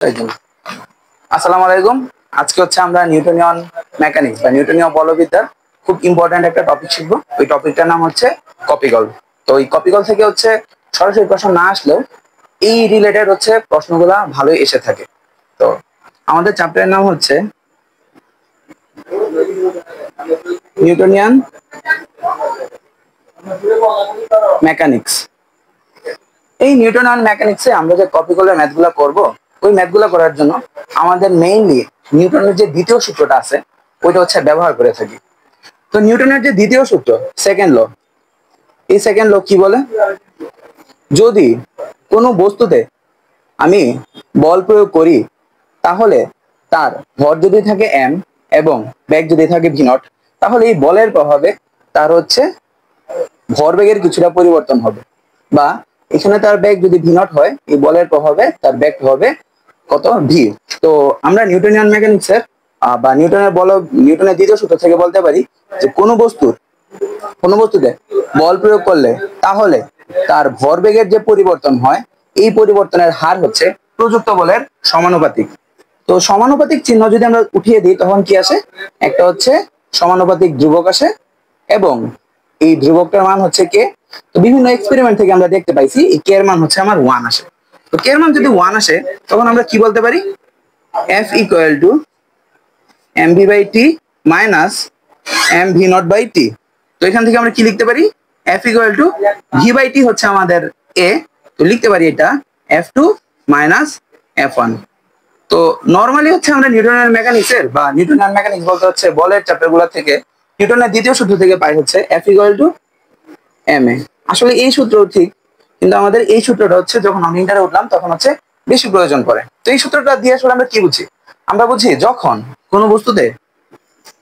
আসসালামু আলাইকুম। আজকে হচ্ছে আমরা নিউটনিয়ান মেকানিক্স বা নিউটনীয় বলবিদ্যার খুব ইম্পর্ট্যান্ট একটা টপিক শিখবো। ওই টপিকটার নাম হচ্ছে কপিকল। তো এই কপিকল থেকে হচ্ছে সরাসরি প্রশ্ন না আসলেও এই রিলেটেড হচ্ছে প্রশ্নগুলা ভালোই এসে থাকে। তো আমাদের চ্যাপ্টারের নাম হচ্ছে নিউটনিয়ান মেকানিক্স। এই নিউটনিয়ান মেকানিক্সে আমরা যে কপিকলের ম্যাথগুলো করব, ওই ম্যাথগুলো করার জন্য আমাদের মেইনলি নিউটনের যে দ্বিতীয় সূত্রটা আছে ওইটা হচ্ছে ব্যবহার করে থাকি। তো নিউটনের যে দ্বিতীয় সূত্র, সেকেন্ড ল, এই সেকেন্ড ল কি বলে? যদি কোনো বস্তুতে আমি বল প্রয়োগ করি তাহলে তার ভর যদি থাকে এম এবং বেগ যদি থাকে ভি নট, তাহলে এই বলের প্রভাবে তার হচ্ছে ভরবেগের কিছুটা পরিবর্তন হবে, বা এখানে তার বেগ যদি ভি নট হয়, এই বলের প্রভাবে তার বেগ হবে কত? ভি। তো আমরা নিউটনিয়ান মেকানিক্সের বা নিউটনের দ্বিতীয় সূত্র থেকে বলতে পারি যে কোনো বস্তুতে বল প্রয়োগ করলে তাহলে তার ভরবেগের যে পরিবর্তন হয়, এই পরিবর্তনের হার হচ্ছে প্রযুক্ত বলের সমানুপাতিক। তো সমানুপাতিক চিহ্ন যদি আমরা উঠিয়ে দিই তখন কি আসে? একটা হচ্ছে সমানুপাতিক ধ্রুবক আসে, এবং এই ধ্রুবকটার মান হচ্ছে কে। তো বিভিন্ন এক্সপেরিমেন্ট থেকে আমরা দেখতে পাইছি এই কে এর মান হচ্ছে আমার 1 আসে। তো কে এর মান যদি 1 আসে তখন আমরা কি বলতে পারি? F equal to mv by T minus M V naught by T. তো এখান থেকে আমরা কি লিখতে পারি? F equal to V by T হচ্ছে আমাদের এ, তো লিখতে পারি এটা F2 মাইনাস F1। তো নরমালি হচ্ছে আমরা নিউটনের মেকানিক্সের বা নিউটনিয়ান মেকানিক্স বলতে হচ্ছে বলের চ্যাপ্টার গুলা থেকে নিউটনের দ্বিতীয় সূত্র থেকে পাই হচ্ছে F equal two M A. আসলে এই সূত্র ঠিক, কিন্তু আমাদের এই সূত্রটা হচ্ছে যখন আমি ইন্টারে উঠলাম তখন হচ্ছে বেশি প্রয়োজন পড়ে। তো এই সূত্রটা দিয়ে আসলে আমরা কি বুঝি? আমরা বুঝি যখন কোনো বস্তুতে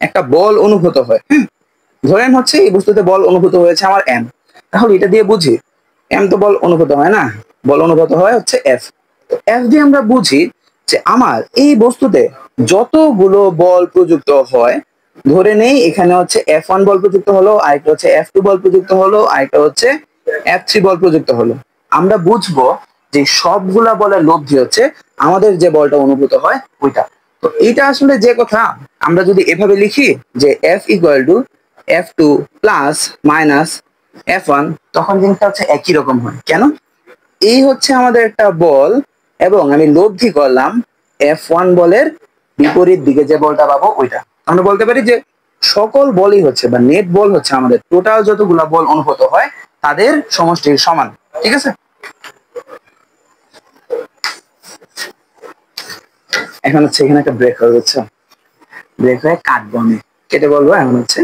একটা বল অনুভূত হয়, ধরেন হচ্ছে এই বস্তুতে বল অনুভূত হয়েছে আমার এম, তাহলে এটা দিয়ে বুঝি এম তো বল অনুভূত হয় না, বল অনুভূত হয় হচ্ছে এফ। তো এফ দিয়ে আমরা বুঝি যে আমার এই বস্তুতে যতগুলো বল প্রযুক্ত হয়, ধরে নেই এখানে হচ্ছে F1 বল প্রযুক্ত হলো, আরেকটা হচ্ছে F2 বল প্রযুক্ত হলো, আরেকটা হচ্ছে F3 বল প্রযুক্ত হলো, আমরা বুঝবো যে সবগুলা বলের লব্ধি হচ্ছে আমাদের যে বলটা অনুভূত হয় ওইটা। তো এইটা আসলে যে কথা আমরা যদি এভাবে লিখি যে F equal two F2 plus minus F1, তখন জিনিসটা হচ্ছে একই রকম হয়। কেন? এই হচ্ছে আমাদের একটা বল এবং আমি লব্ধি করলাম F1 বলের বিপরীত দিকে যে বলটা পাবো ওইটা। আমরা বলতে পারি যে সকল বলই হচ্ছে বা নেট বল হচ্ছে আমাদের টোটাল যতগুলা বল অনুভূত হয় তাদের সমষ্টির সমান। ঠিক আছে? এখন হচ্ছে এখানে একটা ব্রেক হয়ে যাচ্ছে, ব্রেক হয়ে কাটবো, আমি কেটে বলবো। এখন হচ্ছে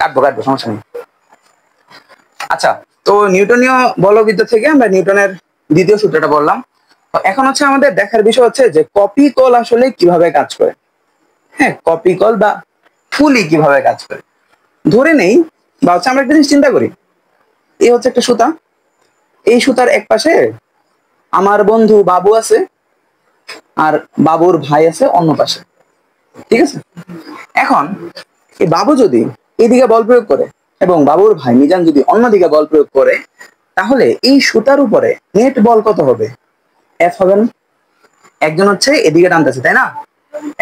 কাটবো, সমস্যা নেই। আচ্ছা, তো নিউটনীয় বলবিদ্যা থেকে আমরা নিউটনের দ্বিতীয় সূত্রটা বললাম। এখন হচ্ছে আমাদের দেখার বিষয় হচ্ছে যে কপিকল আসলে কিভাবে কাজ করে। হ্যাঁ, কপিকল বা ফুলি কিভাবে কাজ করে। ধরে নেই বা হচ্ছে আমরা একটা জিনিস চিন্তা করি, এই হচ্ছে একটা সুতা, এই সুতার এক পাশে আমার বন্ধু বাবু আছে আর বাবুর ভাই আছে অন্য পাশে। ঠিক আছে? এখন এই বাবু যদি এদিকে বল প্রয়োগ করে এবং বাবুর ভাই মিজান যদি অন্যদিকে বল প্রয়োগ করে, তাহলে এই সুতার উপরে নেট বল কত হবে? এফ হবে না? একজন হচ্ছে এদিকে টানতেছে, তাই না?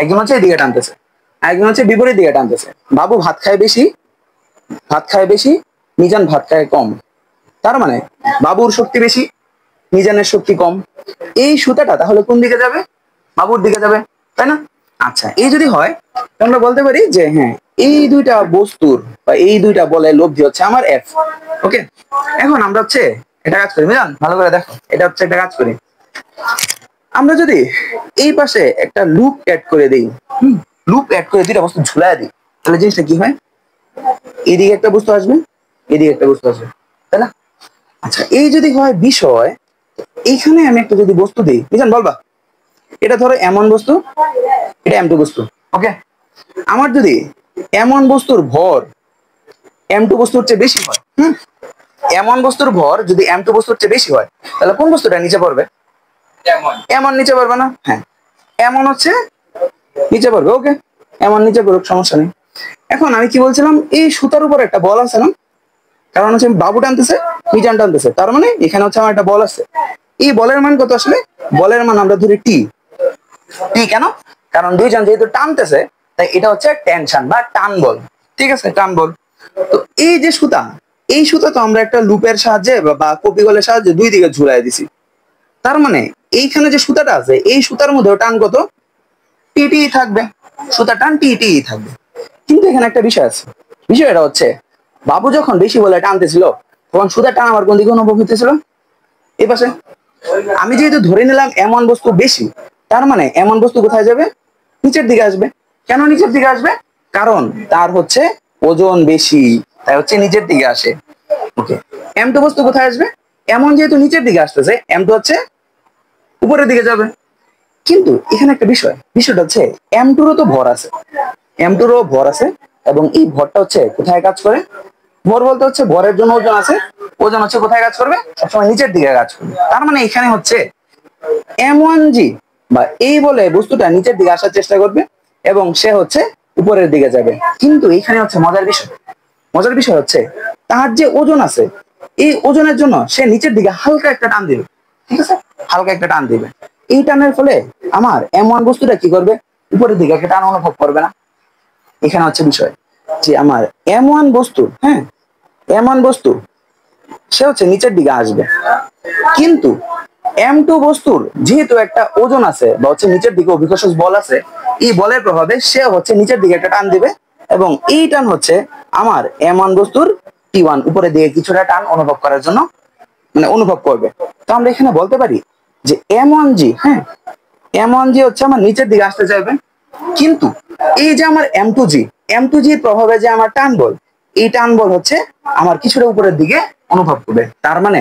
একজন হচ্ছে এদিকে টানতেছে, একজন হচ্ছে বিপরীত দিকে টানতেছে। বাবু ভাত খায় বেশি, মিজান ভাত খায় কম। তার মানে বাবুর শক্তি বেশি, মিজানের শক্তি কম। এই সুতাটা তাহলে কোন দিকে যাবে? বাবুর দিকে যাবে, তাই না? আচ্ছা, এই যদি হয় আমরা বলতে পারি যে হ্যাঁ, এই দুইটা বস্তুর বা এই দুইটা বলের লব্ধি হচ্ছে আমার এফ। ওকে, এখন আমরা হচ্ছে এটা কাজ করি, মিজান ভালো করে দেখো, এটা হচ্ছে একটা কাজ করি। আমরা যদি এই পাশে একটা লুপ অ্যাড করে দিই, লুপ অ্যাড করে দুইটা বস্তু ঝুলায় দিই, তাহলে জিনিসটা কি হয়? এদিকে একটা বস্তু আসবে, এদিকে একটা বস্তু আসবে, তাই না? আচ্ছা, এই যদি হয় বিষয়, এইখানে আমি একটা যদি বস্তু দিই, মিজান বলবা এটা ধরো এমন বস্তু, এটা এম টু বস্তু। ওকে, আমার যদি এমন বস্তুর ভর এম টু বস্তুর চেয়ে বেশি হয়, এমন বস্তুর ভর যদি এম টু বস্তুর চেয়ে বেশি হয়, তাহলে কোন বস্তুটা নিচে পড়বে? এমন নিচে পড়বে না? হ্যাঁ, এমন হচ্ছে নিচে পড়বে। ওকে, এমন নিচে পড়ুক, সমস্যা নেই। এখন আমি কি বলছিলাম, এই সুতার উপর একটা বল আছে না, কারণ হচ্ছে বাবু টানতেছে, মিজান টানতেছে, তার মানে এখানে হচ্ছে আমার একটা বল আছে। এই বলের মান কত আসলে? বলের মান আমরা ধরি টি। টি কেন? কারণ দুইজন যেহেতু টানতেছে তাই এটা হচ্ছে টেনশন বা টান বল। ঠিক আছে, টান বল। তো এই যে সুতা, এই সুতা তো আমরা একটা লুপের সাহায্যে বা কপিকলের সাহায্যে দুই দিকে ঝুলাই দিছি। তার মানে এইখানে যে সুতাটা আছে এই সুতার মধ্যেও টান কত? টিটি থাকবে, সুতা টান টিটি থাকবে। কিন্তু এখানে একটা বিষয় আছে, বিষয়টা হচ্ছে বাবু যখন বেশি বলে টানতেছিল তখন সুতা টান আমার কোন দিকে অনুভব হইতেছিল? এই পাশে। আমি যেহেতু ধরে নিলাম এমন বস্তু বেশি, তার মানে এমন বস্তু কোথায় যাবে? নিচের দিকে আসবে। কেন নিচের দিকে আসবে? কারণ তার হচ্ছে ওজন বেশি, তাই হচ্ছে নিচের দিকে আসে। ওকে, এম টু বস্তু কোথায় আসবে? এমন যেহেতু নিচের দিকে আসতেছে, এম টু হচ্ছে উপরের দিকে যাবে। কিন্তু এখানে একটা বিষয়টা হচ্ছে এম টুরও তো ভর আছে, এম টুরও ভর আছে, এবং এই ভরটা হচ্ছে কোথায় কাজ করে? ভর বলতে হচ্ছে ভরের জন্য ওজন আছে, ওজন হচ্ছে কোথায় কাজ করবে? সবসময় নিচের দিকে কাজ করবে। তার মানে এখানে হচ্ছে M1G বা এই বলে বস্তুটা নিচের দিকে আসার চেষ্টা করবে এবং সে হচ্ছে উপরের দিকে যাবে। কিন্তু এখানে হচ্ছে মজার বিষয় হচ্ছে তার যে ওজন আছে এই ওজনের জন্য সে নিচের দিকে হালকা একটা টান দিবে। ঠিক আছে, হালকা একটা টান দিবে। এই টানের ফলে আমার M1 বস্তুটা কি করবে? উপরের দিকে একটা টান অনুভব করবে না। এখানে হচ্ছে বিষয় যে আমার M1 বস্তু, হ্যাঁ, M1 বস্তু সে হচ্ছে নিচের দিকে আসবে, কিন্তু M2 বস্তুর যেহেতু একটা ওজন আছে বা হচ্ছে নিচের দিকে অভিকর্ষজ বল আছে, এই বলের প্রভাবে সে হচ্ছে নিচের দিকে একটা টান দিবে এবং এই টান হচ্ছে আমার M1 বস্তুর T1 উপরের দিকে কিছুটা টান অনুভব করার জন্য মানে অনুভব করবে। তো আমরা এখানে বলতে পারি যে M1G, হ্যাঁ, M1G হচ্ছে আমার নিচের দিকে আসতে চাইবে, কিন্তু এই যে আমার M2G এর প্রভাবে যে আমার টান বল, এই টান বল হচ্ছে আমার কিছুটা উপরের দিকে অনুভব করবে। তার মানে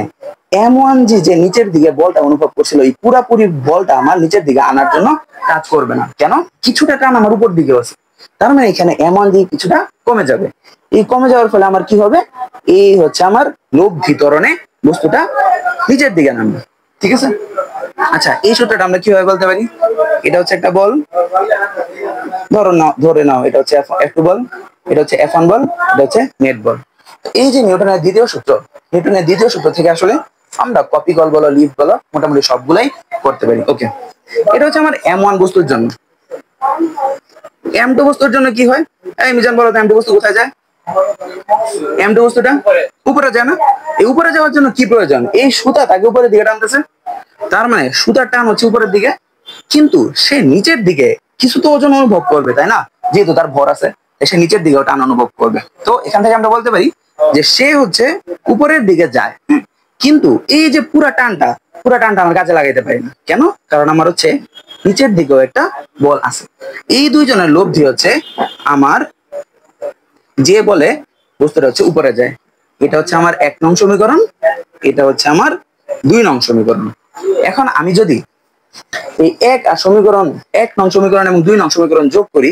M1G যে নিচের দিকে বলটা অনুভব করছিল এই পুরাপুরি বলটা আমার নিচের দিকে আনার জন্য কাজ করবে না। কেন? কিছুটা টান আমার উপর দিকে আছে। তার মানে এখানে M1G কিছুটা কমে যাবে। এই কমে যাওয়ার ফলে আমার কি হবে? এই হচ্ছে আমার লোভ ভিতরণে বস্তুটা নিচের দিকে নামবে। ঠিক আছে, আচ্ছা এই সূত্রটা আমরা কিভাবে বলতে পারি? এটা হচ্ছে একটা বল, ধরে নাও এটা হচ্ছে F2 বল, এটা হচ্ছে F1 বল, এটা হচ্ছে নেট বল। এই যে নিউটনের দ্বিতীয় সূত্র থেকে আসলে আমরা কপি কল বলো লিফট বলো মোটামুটি সবগুলাই করতে পারি। ওকে, এটা হচ্ছে আমার M1 বস্তুর জন্য। M2 বস্তুর জন্য কি হয়? এই মিজান বলো তো M2 বস্তু কোথায় যায়? M2 বস্তুটা উপরে যায় না? এই উপরে যাওয়ার জন্য কি প্রয়োজন? এই সুতা তাকে উপরের দিকে টানতেছে। তার মানে সুতার টান হচ্ছে উপরের দিকে, কিন্তু সে নিচের দিকে কিছু তো ওজন অনুভব করবে, তাই না? যেহেতু তার ভর আছে সে নিচের দিকেও টান অনুভব করবে। তো এখান থেকে আমরা বলতে পারি যে সে হচ্ছে উপরের দিকে যায়, কিন্তু এই যে পুরা টানটা আমার কাজে লাগাইতে পারি না। কেন? কারণ আমার হচ্ছে নিচের দিকেও একটা বল আছে। এই দুইজনের লব্ধি হচ্ছে আমার যে বলে বস্তুটা হচ্ছে উপরে যায়। এটা হচ্ছে আমার 1 নং সমীকরণ, এটা হচ্ছে আমার 2 নং সমীকরণ। এখন আমি যদি এই 1 নং সমীকরণ এবং 2 নং সমীকরণ যোগ করি,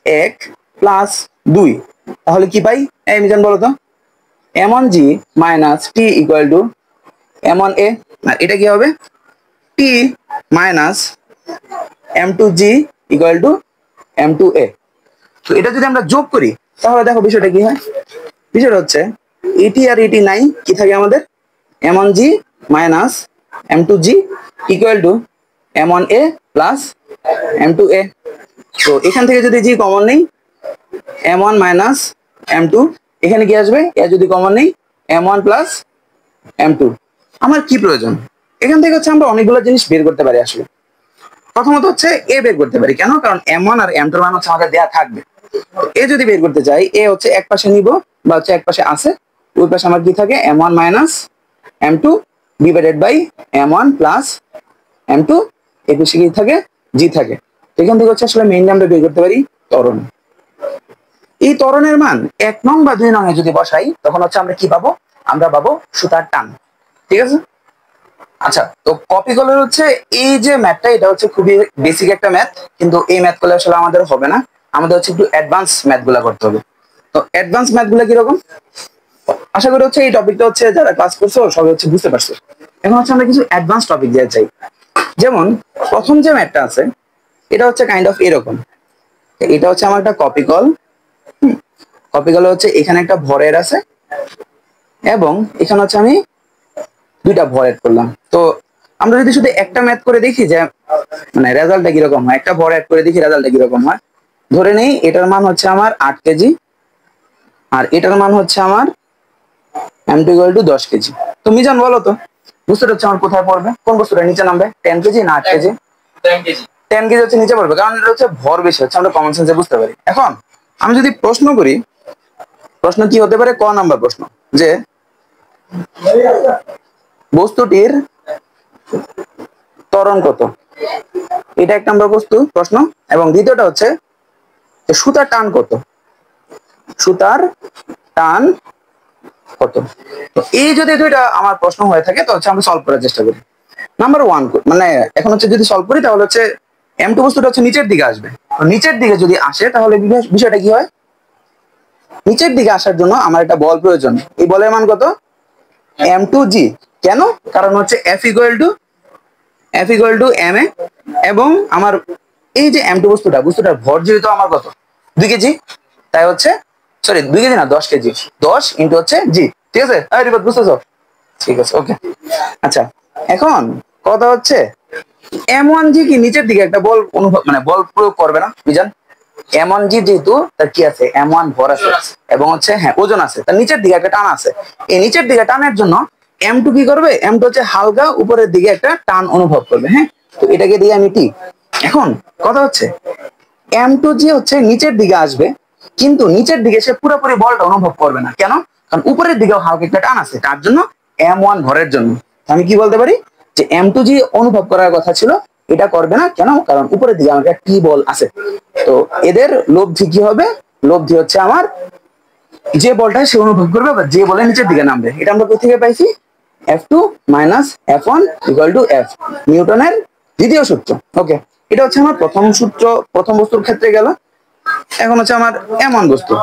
1 প্লাস 2, তাহলে কি পাই? এই মিজান বলো তো, M1G minus T equal to M1A, আর এটা কি হবে? T minus M2G equal to M2A। তো এটা যদি আমরা যোগ করি তাহলে দেখো বিষয়টা কি হয়? বিষয়টা হচ্ছে এটি আর এটি নাই, কি থাকে আমাদের? M1G minus M2G equal to M1A plus M2A। তো এখান থেকে যদি জি কমন নেই, M1 মাইনাস M2, এখানে কি আসবে? এ যদি কমন নেই, M1 প্লাস M2। আমার কি প্রয়োজন? এখান থেকে হচ্ছে আমরা অনেকগুলো জিনিস বের করতে পারি আসলে। প্রথমত হচ্ছে এ বের করতে পারি। কেন? কারণ M1 আর M2 মান হচ্ছে আমাদের দেয়া থাকবে। এ যদি বের করতে চাই, এ হচ্ছে এক পাশে নিব বা হচ্ছে এক পাশে আছে, ওই পাশে আমার কি থাকে? M1 minus M2 divided by M1 plus M2, এই পাশে কি থাকে? জি থাকে। এখান থেকে হচ্ছে আসলে মেইনলি আমরা বের করতে পারি ত্বরণ। এই ত্বরণের মান 1 নং বা 2 নং এ যদি বসাই তখন হচ্ছে আমরা কি পাবো? আমরা পাবো সুতার টান। ঠিক আছে, আচ্ছা তো কপি কলের হচ্ছে এই যে ম্যাথটা, এটা হচ্ছে খুবই বেসিক একটা ম্যাথ, কিন্তু এই ম্যাথ গুলো আসলে আমাদের হবে না, আমাদের হচ্ছে একটু অ্যাডভান্স ম্যাথ গুলা করতে হবে। তো অ্যাডভান্স ম্যাথ গুলা কিরকম? আশা করি হচ্ছে এই টপিকটা হচ্ছে যারা ক্লাস করছো সবাই হচ্ছে বুঝতে পারছো। এখন হচ্ছে আমরা কিছু অ্যাডভান্স টপিক দিয়ে চাই। যেমন প্রথম যে ম্যাথটা আছে এটা হচ্ছে কাইন্ড অফ এরকম। এটা হচ্ছে আমার একটা কপি কল, কপি কল হচ্ছে এখানে একটা ভরের আছে এবং এখানে হচ্ছে আমি দুইটা ভর এড করলাম। তো আমরা যদি শুধু একটা ম্যাথ করে দেখি যে মানে রেজাল্টটা কিরকম হয়, একটা ভর অ্যাড করে দেখি রেজাল্টটা কিরকম হয়। ধরে নেই এটার মান হচ্ছে আমার 8 কেজি আর এটার মান হচ্ছে আমার m2 = 10 কেজি। তো মিজান বলো তো বস্তুটা হচ্ছে আমার কোথায় পড়বে, কোন বস্তুটা নিচে নামবে, 10 কেজি না 8 কেজি? 10 কেজি হচ্ছে নিচে পড়বে, কারণ এটা হচ্ছে ভর বেশি হচ্ছে, আমরা কমন সেন্সে বুঝতে পারি। এখন আমি যদি প্রশ্ন করি, প্রশ্ন কি হতে পারে, ক নাম্বার প্রশ্ন, যে বস্তুটির ত্বরণ কত, এটা এক নম্বর প্রশ্ন। এবং দ্বিতীয়টা হচ্ছে সুতার টান কত, সুতার টান কত। তো এই যদি দুইটা আমার প্রশ্ন হয়ে থাকে তো হচ্ছে আমরা সলভ করার চেষ্টা করি। নাম্বার 1 মানে এখন হচ্ছে যদি সলভ করি তাহলে হচ্ছে m2 বস্তুটা হচ্ছে নিচের দিকে আসবে। নিচের দিকে যদি আসে তাহলে বিষয়টা কি হয়, নিচের দিকে আসার জন্য আমার একটা বল প্রয়োজন। এই বলের মান কত, m2g। কেন, কারণ হচ্ছে f = ma এবং আমার এই যে m2 বস্তুটার ভর যেহেতু আমার কত 2 কেজি, তাই হচ্ছে সরি 2 কেজি না 10 কেজি, 10 ইনটু হচ্ছে জি। ঠিক আছে, এই রিপোর্ট বুঝতেছো? ঠিক আছে, ওকে। আচ্ছা এখন কথা হচ্ছে m1g কি নিচের দিকে একটা বল অনুভব মানে বল প্রয়োগ করবে না বিজান? m1g যেহেতু তার কি আছে, m1 ভর আছে এবং হচ্ছে হ্যাঁ ওজন আছে, তার নিচের দিকে একটা টান আছে। এই নিচের দিকে টানের জন্য m2 কি করবে, m2 হচ্ছে হালকা উপরের দিকে একটা টান অনুভব করবে। হ্যাঁ, তো এটাকে দিয়ে আমি টি। এখন কথা হচ্ছে m2g হচ্ছে নিচের দিকে আসবে, কিন্তু নিচের দিকে সে পুরোপুরি বলটা অনুভব করবে না। কেন, কারণ উপরের দিকেও হালকা একটা টান আছে, তার জন্য m1 ভরের জন্য। আমি কি বলতে পারি যে m2g অনুভব করার কথা ছিল, এটা করবে না। কেন, কারণ উপরের দিকে আমার একটা টি বল আছে। তো এদের লব্ধি কি হবে, লব্ধি হচ্ছে আমার যে বলটা সে অনুভব করবে বা যে বলে নিচের দিকে নামবে। এটা আমরা কোথা থেকে পাইছি, F2 - F1 = F, নিউটনের দ্বিতীয় সূত্র। ওকে, এটা হচ্ছে আমার প্রথম সূত্র, প্রথম বস্তুর ক্ষেত্রে গেল। এখন হচ্ছে আমার এমন বস্তু,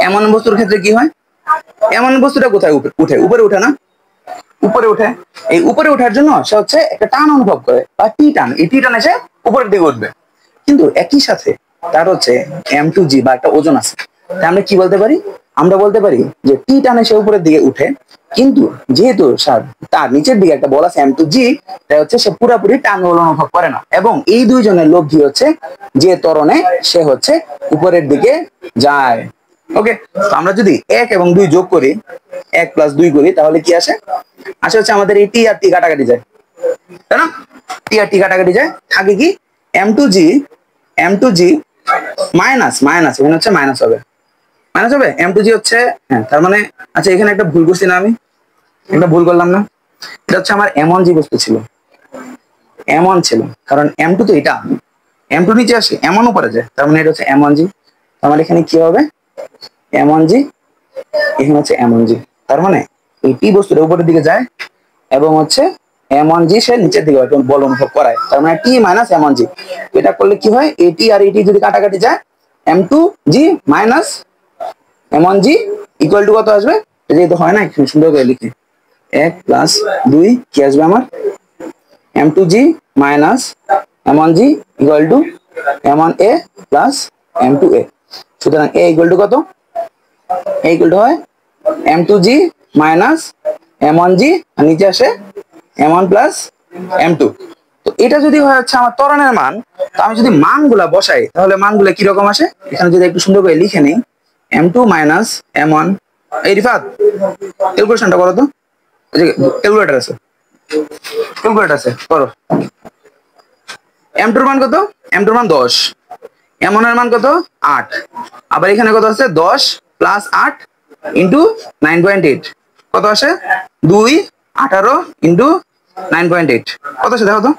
এমন বস্তুর ক্ষেত্রে কি হয়, এমন বস্তুটা কোথায় উঠে, উপরে উঠে না, উপরে উঠে। এই উপরে ওঠার জন্য সে হচ্ছে একটা টান অনুভব করে বা টি টান, এই টি টান এসে উপরের দিকে উঠবে। কিন্তু একই সাথে তার হচ্ছে m2g বা একটা ওজন আছে। তাই আমরা কি বলতে পারি, আমরা বলতে পারি যে টি টানে সে উপরের দিকে উঠে, কিন্তু যেহেতু তার নিচের দিকে একটা বল আছে m2g, তাই হচ্ছে সে পুরোপুরি টান অনুভব করে না। এবং এই দুইজনের লব্ধি হচ্ছে যে ত্বরণে সে হচ্ছে উপরের দিকে যায়। ওকে, তো আমরা যদি 1 এবং 2 যোগ করি, 1 + 2 করি, তাহলে কি আসে, আসে হচ্ছে আমাদের এই টি আর টি কাটাকাটি যায়, তাই না? টি আর টি কাটাকাটি যায়, থাকে কি m2g মাইনাস মাইনাস, এখানে হচ্ছে মাইনাস হবে, মাইনাস হবে m2g হচ্ছে হ্যাঁ, তার মানে আচ্ছা এখানে একটা ভুল করছি না, আমি একটা ভুল করলাম না? এটা হচ্ছে আমার m1g বস্তু ছিল, m1 ছিল, কারণ m2 তো এটা m2 নিচে আসে, m1 উপরে যায়, তার মানে এটা হচ্ছে m1g। আমার এখানে কি হবে, m1g, এখানে হচ্ছে m1g। তার মানে এই টি বস্তুটা উপরের দিকে যায় এবং হচ্ছে m1g সে নিচের দিকে বল অনুভব করায়, তার মানে টি - m1g। এটা করলে কি হয়, এটি আর এটি যদি কাটাকাটি যায়, m2g - m1g = কত আসবে, যেহেতু হয় না এখানে সুন্দর করে লিখি, 1 + 2 কি আসবে আমার, m2g - m1g = m1a + m2a। সুতরাং a = কত, a = হয় m2g - m1g, আর নিচে আসে m1 + m2। তো এটা যদি হয় হচ্ছে আমার ত্বরণের মান, তো আমি যদি মানগুলা বসাই তাহলে মানগুলা কি রকম আসে, এখানে যদি একটু সুন্দর করে লিখে নেই, m2 - m1। এই রিফাত ক্যালকুলেশনটা করো তো, ক্যালকুলেটর আছে, ক্যালকুলেটর আছে, করো। m2 এর মান কত, m2 এর মান 10, m1 এর মান কত 8, আবার এখানে কত আছে 10 + 8 * 9.8, কত আসে 2 18 * 9.8, কত আসে দেখো তো,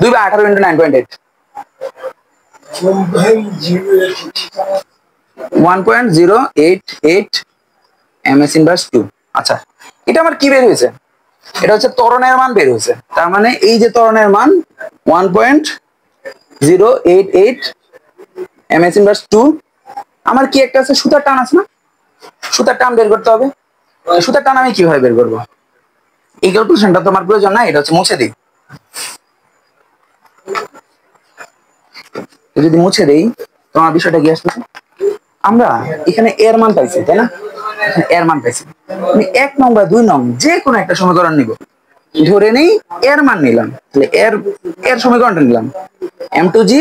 2/18 * 9.8, 1.088 ms/2। আচ্ছা এটা আমার কি বের হয়েছে, এটা হচ্ছে ত্বরণের মান বের হয়েছে। তার মানে এই যে ত্বরণের মান 1.088 ms/2। আমার কি একটা আছে, সুতার টান আছে না, সুতার টান বের করতে হবে। সুতার টান আমি কিভাবে বের করবো, এই ক্যালকুলেশনটা তোমার প্রয়োজন না, এটা হচ্ছে মুছে দিই। যদি মুছে দেই তোমার বিষয়টা কি আসতেছে? আমরা এখানে এর মান পাইছি, তাই না? এর মান পাইছি, আমি 1 নং বা 2 নং যে কোনো একটা সমীকরণ নিব, ধরে নেই এর মান নিলাম, তাহলে এর এর সমীকরণটা নিলাম m2g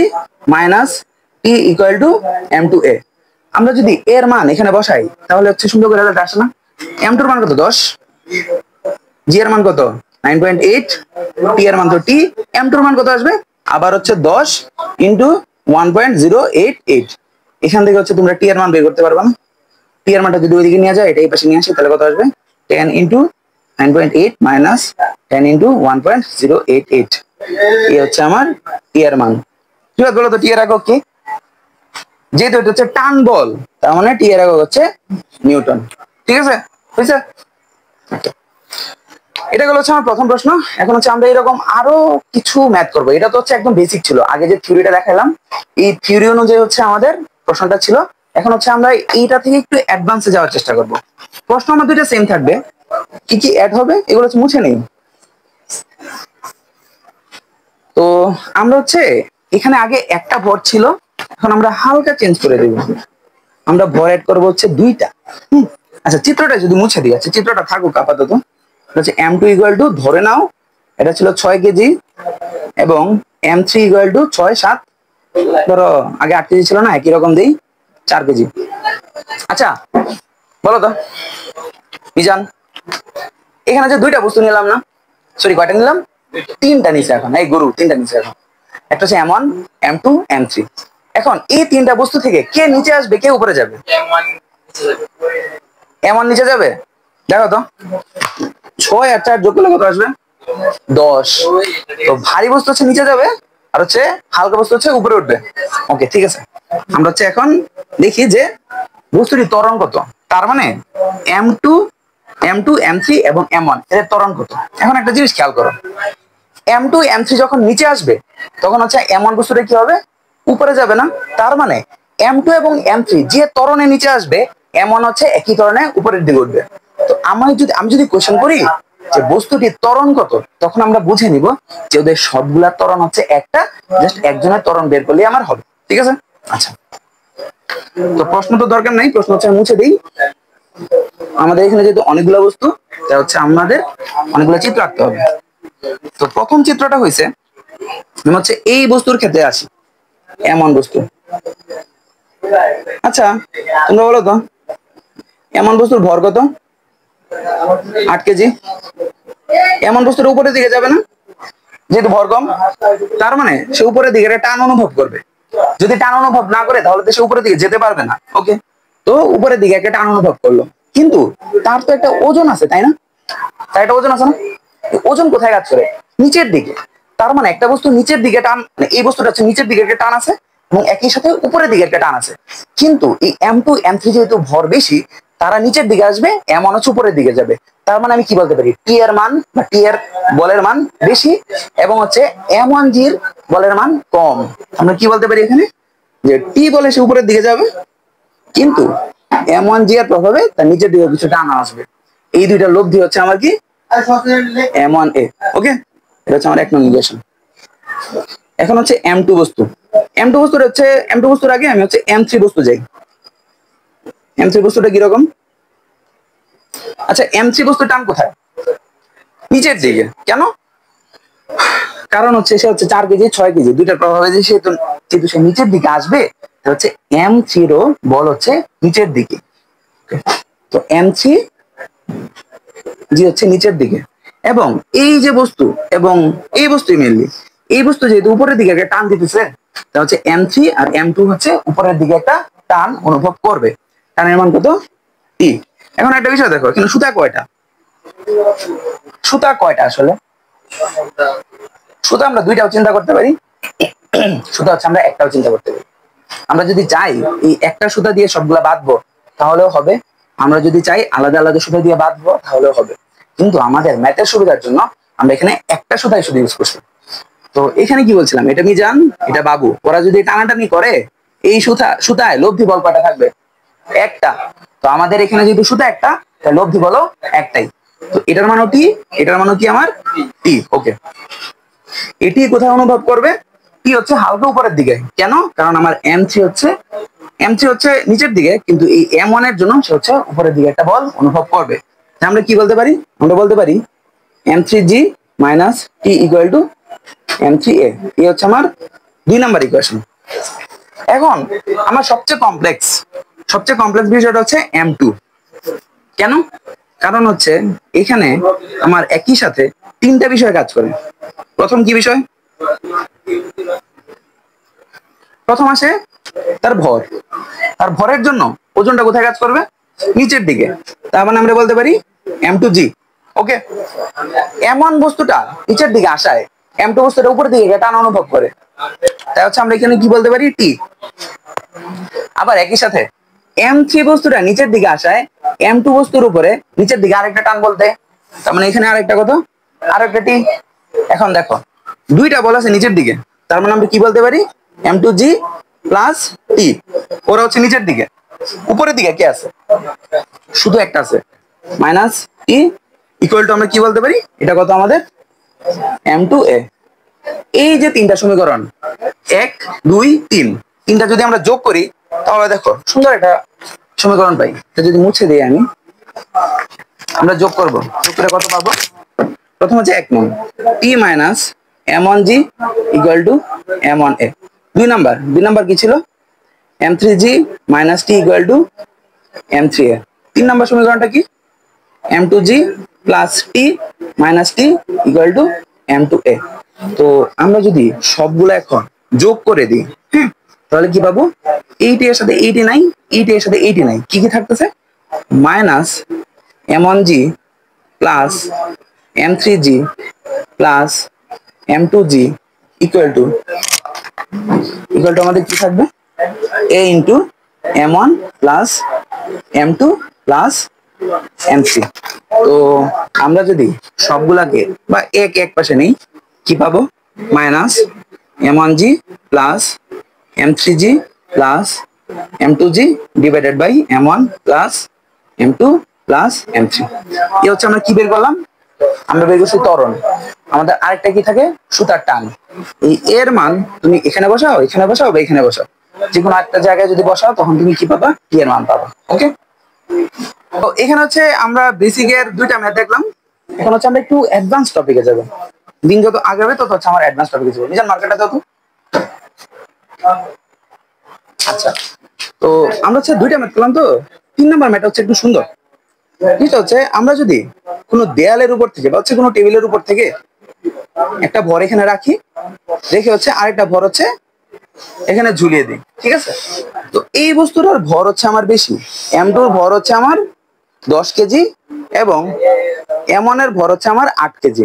minus t equal to m2a। আমরা যদি এর মান এখানে বসাই তাহলে হচ্ছে সুন্দর করে রেজাল্ট আসে না? m2 এর মান কত? 10, g এর মান কত? 9.8, t এর মান তো t, m2 এর মান কত আসবে? আবার হচ্ছে 10 ইন্টু 1.088। এখান থেকে হচ্ছে তোমরা t এর মান বের করতে পারবে না। t এর মানটা যদি ওইদিকে নিয়ে যায়, এটা এই পাশে নিয়ে আসি, তাহলে কত আসবে? 10 ইন্টু 9.8 মাইনাস 10 ইন্টু 1.088। এই হচ্ছে আমার t এর মান। ঠিক আছে, বলো তো t এর একক কি? যেহেতু এটা হচ্ছে টান বল, তার মানে t এর একক হচ্ছে নিউটন। ঠিক আছে, বুঝছো? এটা হচ্ছে আমার প্রথম প্রশ্ন। এখন হচ্ছে আমরা এরকম আরো কিছু ম্যাথ করবো। এটা তো হচ্ছে একদম বেসিক ছিল, আগে যে থিওরিটা দেখালাম এই থিওরি অনুযায়ী হচ্ছে আমাদের প্রশ্নটা ছিল। এখন হচ্ছে আমরা এইটা থেকে একটু অ্যাডভান্সে যাওয়ার চেষ্টা করব। প্রশ্ন আমার দুইটা সেম থাকবে, কি কি অ্যাড হবে এগুলো হচ্ছে মুছে নেই। তো আমরা হচ্ছে এখানে আগে একটা ভর ছিল, এখন আমরা হালকা চেঞ্জ করে দেব, আমরা ভর অ্যাড করবো হচ্ছে 2টা। আচ্ছা, চিত্রটা যদি মুছে দিই, আচ্ছা চিত্রটা থাকুক আপাতত। হচ্ছে m2 ইকুয়াল টু, ধরে নাও এটা ছিল 6 কেজি এবং m3 ইকুয়াল টু 6, 7, ধরো আগে 8 কেজি ছিল না, একই রকম দেই 4 কেজি। আচ্ছা বলো তো মিজান, এখানে যে 2টা বস্তু নিলাম না, সরি কয়টা নিলাম? 3টা নিচে। এখন এই গুরু 3টা নিচে। এখন একটা হচ্ছে m1, m2, m3। এখন এই 3টা বস্তু থেকে কে নিচে আসবে, কে উপরে যাবে? m1 নিচে যাবে। দেখো তো 6 আর 4 যোগ করলে কত আসবে? 10। তো ভারী বস্তু হচ্ছে নিচে যাবে, আর হচ্ছে হালকা বস্তু হচ্ছে উপরে উঠবে। ওকে, ঠিক আছে। আমরা হচ্ছে এখন দেখি যে বস্তুটি ত্বরণ কত। তার মানে m2, m3 এবং m1 এর ত্বরণ কত। এখন একটা জিনিস খেয়াল করো, m2, m3 যখন নিচে আসবে তখন হচ্ছে m1 বস্তুটা কি হবে? উপরে যাবে না? তার মানে m2 এবং m3 যে ত্বরণে নিচে আসবে, m1 হচ্ছে একই ত্বরণে উপরের দিকে উঠবে। তো আমি যদি কোশ্চেন করি যে বস্তুটির ত্বরণ কত, তখন আমরা বুঝে নিব যে ওদের সবগুলার ত্বরণ হচ্ছে একটা, জাস্ট একজনের ত্বরণ বের করলে আমার হবে। ঠিক আছে, আচ্ছা তো প্রশ্ন তো দরকার নাই, প্রশ্ন হচ্ছে মুছে দিই। আমাদের এখানে যেহেতু অনেকগুলো বস্তু, তা হচ্ছে আমাদের অনেকগুলো চিত্র আঁকতে হবে। তো প্রথম চিত্রটা হয়েছে, আমি হচ্ছে এই বস্তুর ক্ষেত্রে আসি, এমন বস্তু। আচ্ছা তোমরা বলো তো এমন বস্তুর ভর কত? 8 কেজি। এমন বস্তুর উপরের দিকে যাবে না, যেহেতু ভর কম, তার মানে সে উপরের দিকে টান অনুভব করবে। যদি টান অনুভব না করে তাহলে তো সে উপরের দিকে যেতে পারবে না। ওকে, তো উপরের দিকে একটা টান অনুভব করলো, কিন্তু তার তো একটা ওজন আছে, তাই না? তার একটা ওজন আছে না? ওজন কোথায় কাজ করে? নিচের দিকে। তার মানে একটা বস্তু নিচের দিকে টান, মানে এই বস্তুটা হচ্ছে নিচের দিকে একটা টান আছে এবং একই সাথে উপরের দিকে একটা টান আছে। কিন্তু এই m2, m3 যেহেতু ভর বেশি, তারা নিচের দিকে আসবে, m1 হচ্ছে উপরের দিকে যাবে। তার মানে আমি কি বলতে পারি? t এর মান বা t এর বলের মান বেশি এবং হচ্ছে m1g এর বলের মান কম। আমরা কি বলতে পারি এখানে? যে t বলে সে উপরের দিকে যাবে, কিন্তু m1g এর প্রভাবে তার নিচের দিকে কিছু টান আসবে। এই দুইটা লব্ধি হচ্ছে আমার কি? m1a। ওকে, এটা হচ্ছে আমার 1 নং ইকুয়েশন। এখন হচ্ছে m2 বস্তু। m2 বস্তুর হচ্ছে m2 বস্তুর আগে আমি হচ্ছে m3 বস্তু যাই। m3 বস্তুটা কি রকম? আচ্ছা m3 বস্তুর টান কোথায়? নিচের দিকে। কেন? কারণ হচ্ছে সে হচ্ছে 4 কেজি 6 কেজি দুইটার প্রভাবে যে সে যেহেতু সে নিচের দিকে আসবে, হচ্ছে m3 বল হচ্ছে নিচের দিকে। তো m3 জি হচ্ছে নিচের দিকে, এবং এই যে বস্তু এবং এই বস্তু মেনলি, এই বস্তু যেহেতু উপরের দিকে একটা টান দিতেছে, তা হচ্ছে m3 আর m2 হচ্ছে উপরের দিকে একটা টান অনুভব করবে। টানের মান কত? টি। এখন একটা বিষয় দেখো, এখানে সুতা কয়টা? সুতা কয়টা আসলে? সুতা আমরা দুইটাও চিন্তা করতে পারি, সুতা হচ্ছে আমরা একটাও চিন্তা করতে পারি। আমরা যদি চাই এই একটা সুতা দিয়ে সবগুলা বাঁধবো তাহলেও হবে, আমরা যদি চাই আলাদা আলাদা সুতা দিয়ে বাঁধবো তাহলেও হবে। কিন্তু আমাদের ম্যাথের সুবিধার জন্য আমরা এখানে একটা সুতাই শুধু ইউজ করছি। তো এখানে কি বলছিলাম, এটা মিজান, এটা বাবু, ওরা যদি টানাটানি করে এই সুতায় লব্ধি বল কয়টা থাকবে? একটা। তো আমাদের এখানে যেহেতু সুতা একটা, তাই লব্ধি বলও একটাই। তো এটার মানও টি, এটার মানও কি আমার টি। ওকে, এটি কোথায় অনুভব করবে? টি হচ্ছে হালকা উপরের দিকে। কেন? কারণ আমার M3 হচ্ছে নিচের দিকে, কিন্তু এই M1 এর জন্য সে হচ্ছে উপরের দিকে একটা বল অনুভব করবে। আমরা কি বলতে পারি? আমরা বলতে পারি M3G minus T equal to M3A। এই হচ্ছে আমার 2 নাম্বার ইকুয়েশন। এখন আমার সবচেয়ে কমপ্লেক্স বিষয়টা হচ্ছে M2। কেন? কারণ হচ্ছে এখানে আমার একই সাথে 3টা বিষয় কাজ করে। প্রথম কি বিষয়? প্রথম আসে তার ভর। তার ভরের জন্য ওজনটা কোথায় কাজ করবে? নিচের দিকে। তার মানে আমরা বলতে পারি M2G। ওকে, M1 বস্তুটা নিচের দিকে আসায় M2 বস্তুটা উপরের দিকে টান অনুভব করে, তাই হচ্ছে আমরা এখানে কি বলতে পারি? টি। আবার একই সাথে M3 বস্তুটা নিচের দিকে আসায় M2 বস্তুর উপরে নিচের দিকে আরেকটা টান বলতে, তার মানে এখানে আরেকটা কত? আরেকটা টি। এখন দেখো দুইটা বল আছে নিচের দিকে, তার মানে আমরা কি বলতে পারি? M2G প্লাস টি। ওরা হচ্ছে নিচের দিকে। উপরের দিকে কে আছে? শুধু একটা আছে, মাইনাস টি ইকুয়াল টু আমরা কি বলতে পারি? এটা কত আমাদের? M2A। এই যে 3টা সমীকরণ 1 2 3, 3টা যদি আমরা যোগ করি তাহলে দেখো সুন্দর একটা সমীকরণ পাই। এটা যদি মুছে দিই আমি, আমরা যোগ করব, যোগ করে কত পাবো? প্রথম হচ্ছে 1 নং T minus M1G equal to M1A। 2 number কি ছিল? M3G minus T equal to M3A। 3 number সমীকরণটা কি? M2G plus T minus T equal to M2A। তো আমরা যদি সবগুলো এখন যোগ করে দিই, হ্যাঁ, তাহলে কি পাবো? 80 এর সাথে 89, 80 এর সাথে 89 কি কি থাকতেছে? Minus M1G plus M3G plus M2G equal to আমাদের কি থাকবে? A into M1 plus M2 plus M3। তো আমরা যদি সবগুলাকে বা এক পাশে নেই, কি পাবো? Minus M1G plus M3G plus M2G divided by M1 plus M2 plus M3। এই হচ্ছে আমরা কি বের করলাম? আমরা বের করছি ত্বরণ। আমাদের আরেকটা কি থাকে? সুতার টান। এই এর মান তুমি এখানে বসাও, এখানে বসাও বা এখানে বসাও, যে কোনো একটা জায়গায় যদি বসাও তখন তুমি কি পাবা? টি এর মান পাবা। ওকে, তো এখানে হচ্ছে আমরা বেসিকের 2টা ম্যাথ দেখলাম। এখন হচ্ছে আমরা একটু অ্যাডভান্স টপিকে যাব। দিন যত আগাবে তত হচ্ছে আমার অ্যাডভান্স টপিকে যাব। নিজের মার্কেটটা তত। আচ্ছা, তো আমরা হচ্ছে 2টা ম্যাথ করলাম। তো 3 নাম্বার ম্যাথ হচ্ছে একটু সুন্দর। যেটা হচ্ছে আমরা যদি কোনো দেয়ালের উপর থেকে বা হচ্ছে কোনো টেবিলের উপর থেকে একটা ভর এখানে রাখি, রেখে হচ্ছে আরেকটা ভর হচ্ছে এখানে ঝুলিয়ে দিই, ঠিক আছে? তো এই বস্তুটার ভর হচ্ছে আমার বেশি। M2 ভর হচ্ছে আমার 10 কেজি এবং M1 এর ভর হচ্ছে আমার 8 কেজি।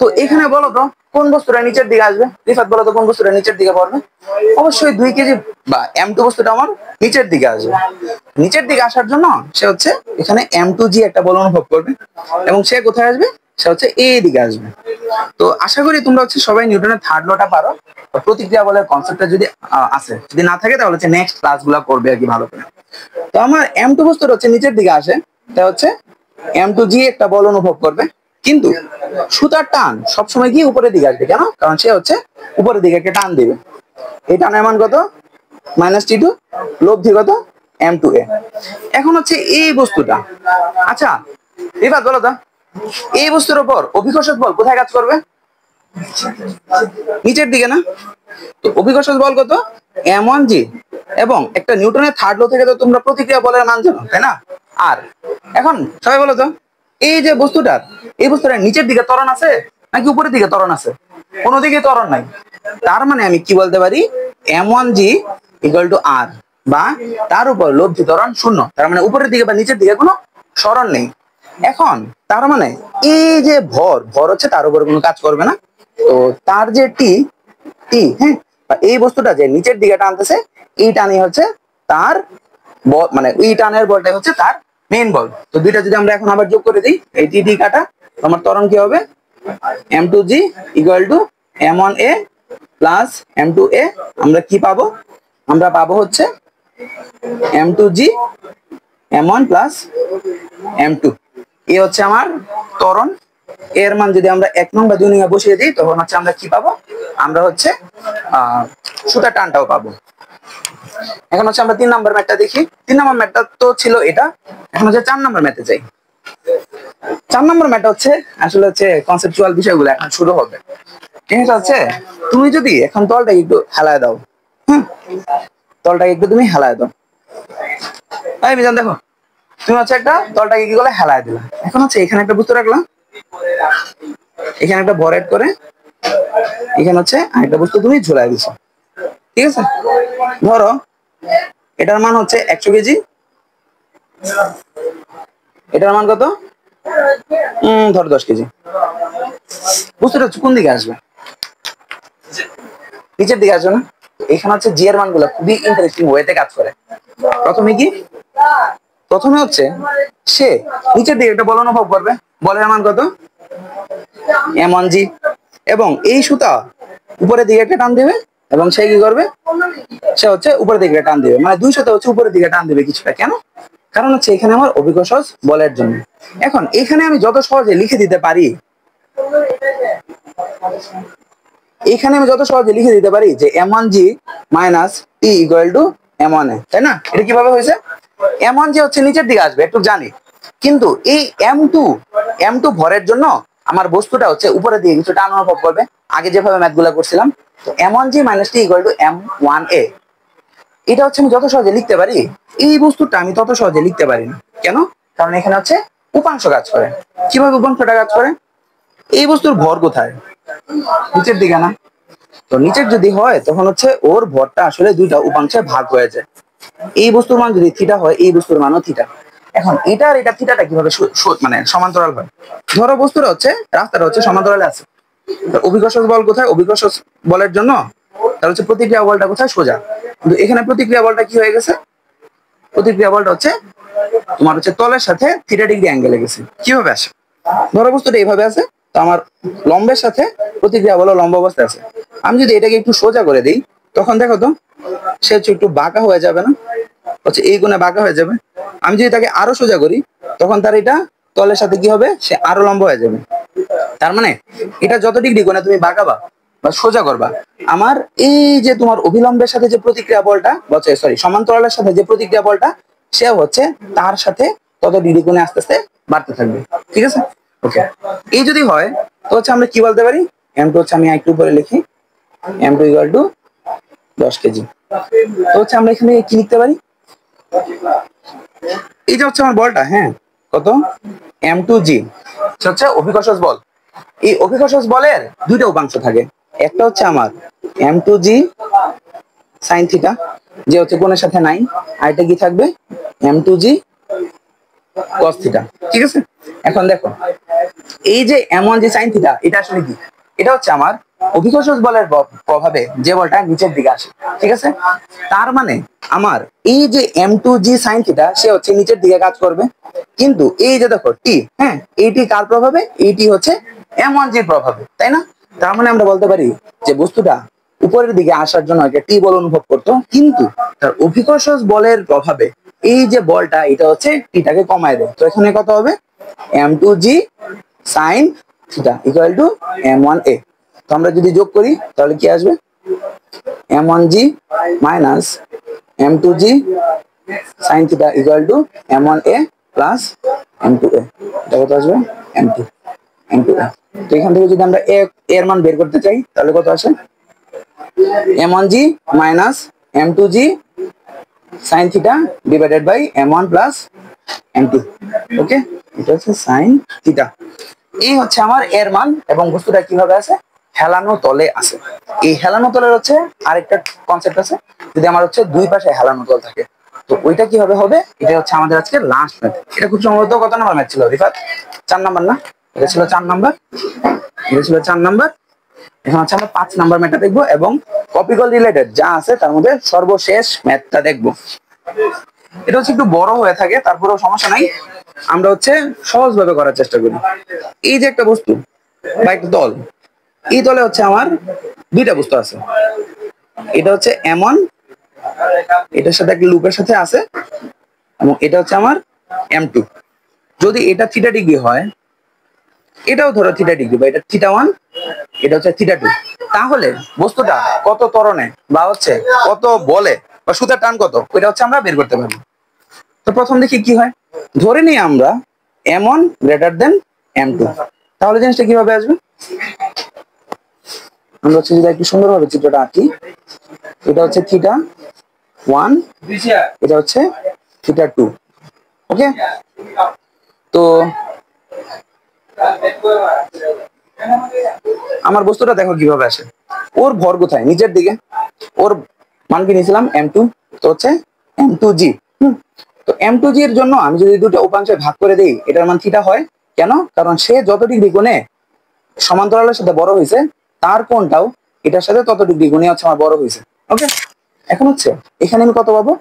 তো এখানে বলো তো কোন বস্তুটা নিচের দিকে আসবে? রিফাত বলো তো কোন বস্তুটা নিচের দিকে পড়বে? অবশ্যই 2 কেজি বা M2 বস্তুটা আমার নিচের দিকে আসবে। নিচের দিকে আসার জন্য সে হচ্ছে এখানে M2G একটা বল অনুভব করবে এবং সে কোথায় আসবে? সে হচ্ছে এই দিকে আসবে। তো আশা করি তোমরা হচ্ছে সবাই নিউটনের 3rd লটা পারো। প্রতিক্রিয়া বলের কনসেপ্টটা যদি আছে, যদি না থাকে তাহলে হচ্ছে নেক্সট ক্লাসগুলো করবে আর কি ভালো করে। তো আমার M2 বস্তুটা হচ্ছে নিচের দিকে আসে, তাই হচ্ছে M2G একটা বল অনুভব করবে, কিন্তু সুতার টান সবসময় কি উপরের দিকে আসবে। কেন? কারণ সে হচ্ছে উপরের দিকে একটা টান দিবে। এই টানের মান কত? মাইনাস T2 লব্ধি কত? M2A। এখন হচ্ছে এই বস্তুটা, আচ্ছা রিফাত বলো তো এই বস্তুর উপর অভিকর্ষজ বল কোথায় কাজ করবে? নিচের দিকে না? তো অভিকর্ষজ বল কত? M1G। এবং একটা নিউটনের 3rd ল থেকে তো তোমরা প্রতিক্রিয়া বলের মান জানো, তাই না? আর এখন সবাই বলো তো এই যে বস্তুটার, এই বস্তুটার নিচের দিকে ত্বরণ আছে নাকি উপরের দিকে ত্বরণ আছে? কোনো দিকে ত্বরণ নাই। তার মানে আমি কি বলতে পারি? M1G ইকুয়াল টু R, বা তার উপর লব্ধি ত্বরণ 0। তার মানে উপরের দিকে বা নিচের দিকে কোনো সরণ নেই। এখন তার মানে এই যে ভর হচ্ছে তার উপর কোনো কাজ করবে না। তো তার যে টি, হ্যাঁ, এই বস্তুটা যে নিচের দিকে টানতেছে, এই টানই হচ্ছে তার মানে এই টানের বলটাই হচ্ছে তার মেইন বল। তো দুইটা যদি আমরা এখন আবার যোগ করে দিই, এই টি কাটা, তোমার ত্বরণ কি হবে? M2G equal to M1A plus M2A। আমরা কি পাবো? আমরা পাবো হচ্ছে M2G M1 প্লাস M2। এ হচ্ছে আমার ত্বরণ। এর মান যদি আমরা 1 নং বা 2 নং এ বসিয়ে দিই তখন হচ্ছে আমরা কি পাবো, আমরা হচ্ছে সুতার টানটাও পাবো। এখন হচ্ছে আমরা 3 নম্বর ম্যাথটা দেখি। 3 নম্বর ম্যাথটা তো ছিল এটা, এখন হচ্ছে 4 নম্বর ম্যাথে যাই। 4 নম্বর ম্যাথটা হচ্ছে আসলে হচ্ছে কনসেপচুয়াল বিষয়গুলো এখন শুরু হবে। জিনিসটা হচ্ছে তুমি যদি এখন তলটাকে একটু হেলায় দাও, হ্যাঁ তলটাকে একটু তুমি হেলায় দাও, এই মিজান দেখো তুমি হচ্ছে একটা তলটাকে কি করলে হেলায় দিলা। এখন হচ্ছে এখানে একটা বস্তু রাখলাম, এখানে একটা ভর এড করে এখানে হচ্ছে আরেকটা বস্তু তুমি ঝুলাই দিছো, ঠিক আছে। ধরো এটার মান হচ্ছে 100 কেজি, এটার মান কত, ধরো 10 কেজি। বস্তুটা হচ্ছে কোন দিকে আসবে, নিচের দিকে আসবে না। এখানে হচ্ছে জি এর মান গুলো খুবই ইন্টারেস্টিং ওয়েতে কাজ করে। প্রথমে কি, প্রথমে হচ্ছে সে নিচের দিকে একটা বল অনুভব করবে, বলের মান কত m1g, এবং এই সুতা উপরের দিকে একটা টান দেবে এবং সে কি করবে, সে হচ্ছে উপরের দিকে টান দিবে, মানে দুই সুতা হচ্ছে উপরের দিকে টান দিবে কিছুটা। কেন, কারণ হচ্ছে এখানে আমার অভিজ্ঞ সহজ বলের জন্য। এখন এখানে আমি যত সহজে লিখে দিতে পারি, এখানে আমি যত সহজে লিখে দিতে পারি যে m1g minus T equal to m1a, তাই না। এটা কিভাবে হয়েছে, m1g হচ্ছে নিচের দিকে আসবে একটু জানি, কিন্তু এই m2 ভরের জন্য আমার বস্তুটা হচ্ছে উপরের দিকে কিছু টান অনুভব করবে, আগে যেভাবে ম্যাথগুলো করছিলাম। তো m1g minus T equal to m1a, এটা হচ্ছে আমি যত সহজে লিখতে পারি, এই বস্তুটা আমি তত সহজে লিখতে পারি না। কেন, কারণ এখানে হচ্ছে উপাংশ কাজ করে। কিভাবে উপাংশটা কাজ করে, এই বস্তুর ভর কোথায়, নিচের দিকে না। তো নিচের যদি হয় তখন হচ্ছে ওর ভরটা আসলে দুইটা উপাংশে ভাগ হয়ে যায়। এই বস্তুর মান যদি থিটা হয়, এই বস্তুর মানও থিটা। এখন এটা আর এটা থিটাটা কিভাবে মানে সমান্তরাল হয়। ধরো বস্তুটা হচ্ছে, রাস্তাটা হচ্ছে সমান্তরালে আছে, অভিকর্ষ বল কোথায়, অভিকর্ষ বলের জন্য তাহলে হচ্ছে প্রতিক্রিয়া বলটা কোথায়, সোজা। কিন্তু এখানে প্রতিক্রিয়া বলটা কি হয়ে গেছে, প্রতিক্রিয়া বলটা হচ্ছে তোমার হচ্ছে তলের সাথে থিটা ডিগ্রি অ্যাঙ্গেলে গেছে। কিভাবে আসে, ধরো বস্তুটা এইভাবে আছে, তো আমার লম্বের সাথে প্রতিক্রিয়া বল লম্ব অবস্থায় আছে। আমি যদি এটাকে একটু সোজা করে দিই তখন দেখো তো সে হচ্ছে একটু বাঁকা হয়ে যাবে না, হচ্ছে এই কোণে বাঁকা হয়ে যাবে। আমি যদি তাকে আরো সোজা করি তখন তার এটা তলের সাথে কি হবে, সে আরো লম্ব হয়ে যাবে। তার মানে এটা যত ডিগ্রি কোণে তুমি বাঁকাবা বা সোজা করবা, আমার এই যে তোমার অভিলম্বের সাথে যে প্রতিক্রিয়া বলটা, সরি সমান্তরালের সাথে যে প্রতিক্রিয়া বলটা, সে হচ্ছে তার সাথে তত ডিগ্রি কোণে আস্তে আস্তে বাড়তে থাকবে, ঠিক আছে। ওকে, এই যদি হয় তো হচ্ছে আমরা কি বলতে পারি, m2 হচ্ছে আমি একটু উপরে লিখি, m2 ইকুয়াল টু 10 কেজি। তো হচ্ছে আমরা এখানে কি লিখতে পারি, এই যে হচ্ছে আমার বলটা, হ্যাঁ কত m2g হচ্ছে অভিকর্ষ বল। এই অভিকর্ষ বলের দুইটা উপাংশ থাকে, একটা হচ্ছে আমার m2g sin থিটা যে হচ্ছে কোণের সাথে নাই, আর এটা কি থাকবে m2g cos থিটা, ঠিক আছে। এখন দেখো এই যে m1g sin থিটা, এটা আসলে কি, এটা হচ্ছে আমার অভিকর্ষ বলের প্রভাবে যে বলটা নিচের দিকে আসে, ঠিক আছে। তার মানে আমার এই যে m2g sin থিটা সে হচ্ছে নিচের দিকে কাজ করবে, কিন্তু এই যে দেখো টি, হ্যাঁ এইটি কার প্রভাবে, এইটি হচ্ছে m1g এর প্রভাবে, তাই না। তার মানে আমরা বলতে পারি যে বস্তুটা উপরের দিকে আসার জন্য একটা টি বল অনুভব করতো, কিন্তু তার অভিকর্ষ বলের প্রভাবে এই যে বলটা এটা হচ্ছে টিটাকে কমায় দেয়। তো এখানে কত হবে, m2g sin theta equal to m1a। তো আমরা যদি যোগ করি তাহলে কি আসবে, m1g minus m2g sin theta equal to m1a plus m2a, এটা কত আসবে m2a। তো এখান থেকে যদি আমরা এর মান বের করতে চাই তাহলে কত আসে, m1g minus m2g sin theta divided by m1 plus m2। Okay, এটা হচ্ছে sin থিটা। এই হচ্ছে আমার এর মান, এবং বস্তুটা কিভাবে আছে, হেলানো তলে আছে। এই হেলানো তলের হচ্ছে আরেকটা কনসেপ্ট আছে, যদি আমার হচ্ছে দুই পাশে হেলানো তল থাকে তো ওইটা কিভাবে হবে, এটা হচ্ছে আমাদের আজকে লাস্ট ম্যাথ। এটা খুব সম্ভবত কত নাম্বার ম্যাথ ছিল রিফাত, 4 নাম্বার না, এটা ছিল 4 নাম্বার, এটা ছিল 4 নাম্বার। এখন হচ্ছে আমরা 5 নাম্বার ম্যাথটা দেখবো এবং টপিক্যাল রিলেটেড যা আছে তার মধ্যে সর্বশেষ ম্যাথটা দেখবো। এটা হচ্ছে একটু বড় হয়ে থাকে, তারপরেও সমস্যা নাই, আমরা হচ্ছে সহজ ভাবে করার চেষ্টা করি। এই যে একটা বস্তু বা একটা তল, এই তলে হচ্ছে আমার দুইটা বস্তু আছে, এটা হচ্ছে m1, এটার সাথে একটা লুপের সাথে আছে, এবং এটা হচ্ছে আমার m2। যদি এটা থিটা ডিগ্রি হয়, এটাও ধরো থিটা ডিগ্রি, বা এটা θ1, এটা হচ্ছে θ2। তাহলে বস্তুটা কত ত্বরণে বা হচ্ছে কত বলে বা সুতার টান কত, ওইটা হচ্ছে আমরা বের করতে পারবো। তো প্রথম দেখি কি হয়, ধরে নিই আমরা m1 গ্রেটার দেন m2। তাহলে জিনিসটা কিভাবে আসবে, আমরা হচ্ছে যদি একটু সুন্দরভাবে চিত্রটা আঁকি, এটা হচ্ছে θ1, এটা হচ্ছে θ2। ওকে, তো আমার বস্তুটা দেখো কিভাবে আসে, ওর ভর কোথায়, নিচের দিকে, ওর মান কি নিয়েছিলাম m2, তো হচ্ছে m2g। তো m2g এর জন্য আমি যদি দুটো উপাংশে ভাগ করে দিই, এটার মান থিটা হয়। কেন, কারণ সে যত ডিগ্রি কোণে সমান্তরালের সাথে বড় হয়েছে, তার কোণটাও এটার সাথে তত ডিগ্রি কোণে হচ্ছে আমার বড় হয়েছে। ওকে, এখন হচ্ছে এখানে আমি কত পাবো,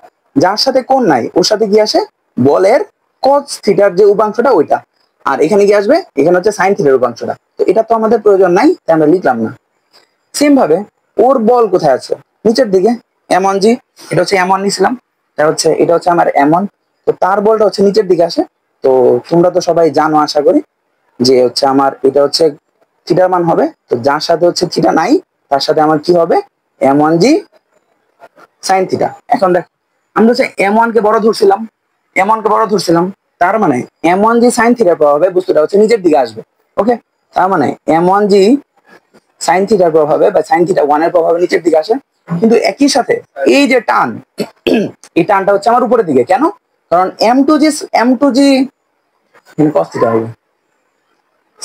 যার সাথে কোণ নাই ওর সাথে কি আসে, বলের cos থিটার যে উপাংশটা ওইটা, আর এখানে কি আসবে, এখানে হচ্ছে সাইন থিটার উপাংশটা। তো এটা তো আমাদের প্রয়োজন নাই, তাই আমরা লিখলাম না। সেম ভাবে ওর বল কোথায় আছে, নিচের দিকে m1g, এটা হচ্ছে m1 নিছিলাম, এটা হচ্ছে আমার m1। তো তার বলটা হচ্ছে নিচের দিকে আসে। তো তোমরা তো সবাই জানো আশা করি যে হচ্ছে আমার এটা হচ্ছে থিটার মান হবে, তো যার সাথে হচ্ছে থিটা নাই তার সাথে আমার কি হবে, m1g সাইন থিটা। এখন দেখ, আমরা হচ্ছে m1 কে বড় ধরছিলাম, তার মানে m1g সাইন থিটার প্রভাবে বস্তুটা হচ্ছে নিচের দিকে আসবে। ওকে, তার মানে m1g সাইন থিটার প্রভাবে বা সাইন θ1 এর প্রভাবে নিচের দিকে আসে। কিন্তু একই সাথে এই যে টান, এই টানটা হচ্ছে আমার উপরের দিকে। কেন, কারণ m2g cos থিটা হবে,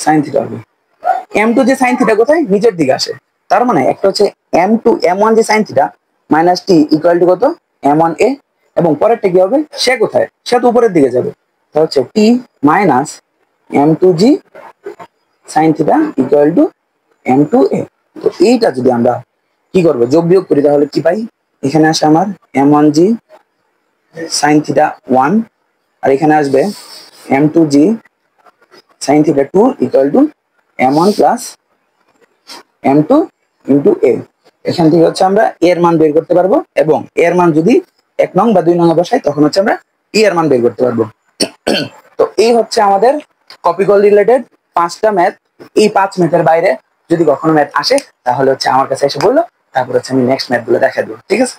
সাইন থিটা হবে, m2g সাইন থিটা কোথায়, নিচের দিকে আসে। তার মানে একটা হচ্ছে m1g sine theta minus T equal two কত, m1a, এবং পরেরটা কি হবে, সে কোথায়, সে তো উপরের দিকে যাবে, তাহলে হচ্ছে T minus m2g sine theta equal to m2a। তো এইটা যদি আমরা কি করব, যোগ বিয়োগ করি, তাহলে কি পাই, এখানে আসে আমার m1g সাইন থিটা 1, আর এখানে আসবে m2g sine theta 2 equal to m1 plus m2 into a। এখান থেকে হচ্ছে আমরা এর মান বের করতে পারবো, এবং এর মান যদি 1 নং বা 2 নং এ বসাই, তখন হচ্ছে আমরা এর মান বের করতে পারবো। তো এই হচ্ছে আমাদের কপিকল রিলেটেড 5টা ম্যাথ। এই 5 ম্যাথের বাইরে যদি কখনো ম্যাথ আসে, তাহলে হচ্ছে আমার কাছে এসে বললো, তারপর হচ্ছে আমি নেক্সট ম্যাথ গুলো দেখা দেবো। ঠিক আছে।